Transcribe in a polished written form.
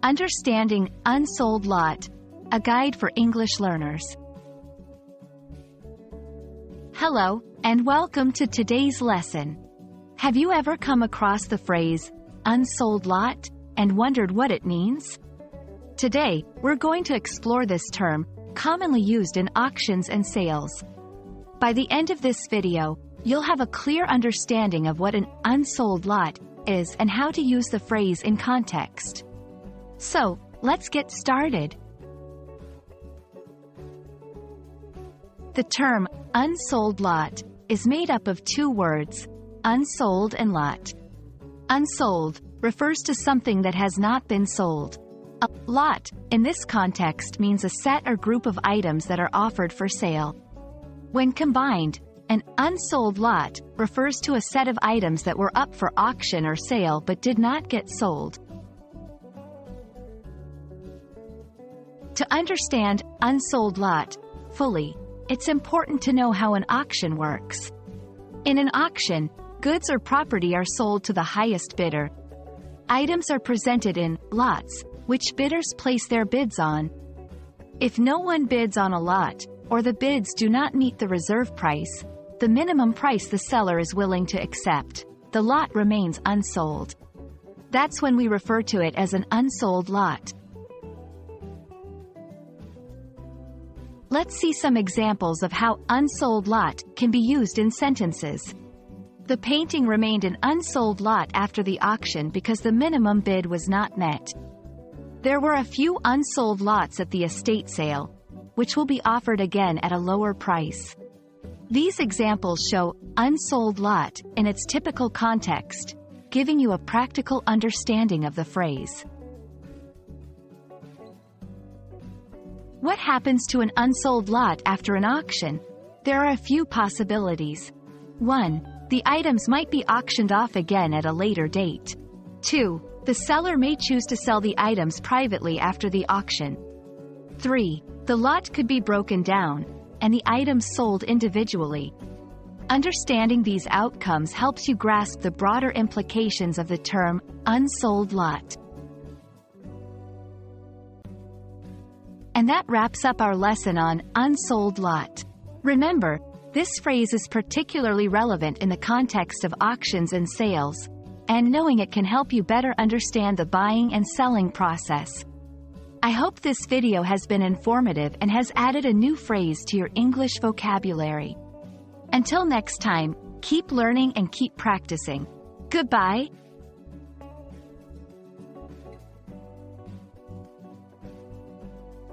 Understanding Unsold Lot, a guide for English learners. Hello, and welcome to today's lesson. Have you ever come across the phrase, unsold lot, and wondered what it means? Today, we're going to explore this term, commonly used in auctions and sales. By the end of this video, you'll have a clear understanding of what an unsold lot is and how to use the phrase in context. So, let's get started. The term, unsold lot, is made up of two words, unsold and lot. Unsold refers to something that has not been sold. A lot, in this context, means a set or group of items that are offered for sale. When combined, an unsold lot refers to a set of items that were up for auction or sale but did not get sold. To understand unsold lot fully, it's important to know how an auction works. In an auction, goods or property are sold to the highest bidder. Items are presented in lots, which bidders place their bids on. If no one bids on a lot, or the bids do not meet the reserve price, the minimum price the seller is willing to accept, the lot remains unsold. That's when we refer to it as an unsold lot. Let's see some examples of how unsold lot can be used in sentences. The painting remained an unsold lot after the auction because the minimum bid was not met. There were a few unsold lots at the estate sale, which will be offered again at a lower price. These examples show unsold lot in its typical context, giving you a practical understanding of the phrase. What happens to an unsold lot after an auction? There are a few possibilities. 1. The items might be auctioned off again at a later date. 2. The seller may choose to sell the items privately after the auction. 3. The lot could be broken down, and the items sold individually. Understanding these outcomes helps you grasp the broader implications of the term, unsold lot. And that wraps up our lesson on unsold lot. Remember, this phrase is particularly relevant in the context of auctions and sales, and knowing it can help you better understand the buying and selling process. I hope this video has been informative and has added a new phrase to your English vocabulary. Until next time, keep learning and keep practicing. Goodbye.